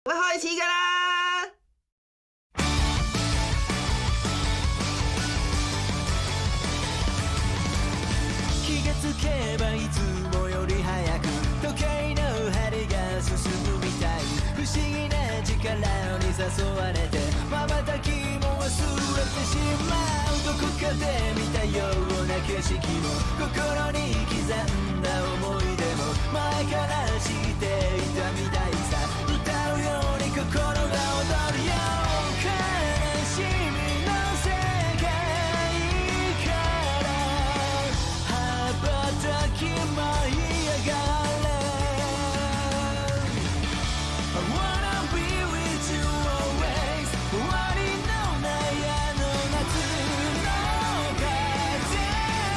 我開始㗎啦！気がつけばいつもより早く時計の針が進むみたい不思議な力に誘われて瞬きも忘れてしまうどこかで見たような景色も心に刻んだ思い出も前から知っていたみたいさ歌うように心が踊るよ悲しみの世界から羽ばたき舞い上がれ I wanna be with you always 終わりのないあの夏の風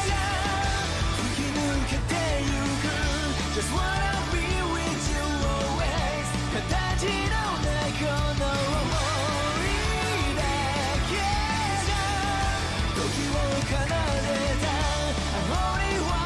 が吹き抜けてゆく Just wanna be with you always 形のないこの想いだけが時を奏でた I'm only one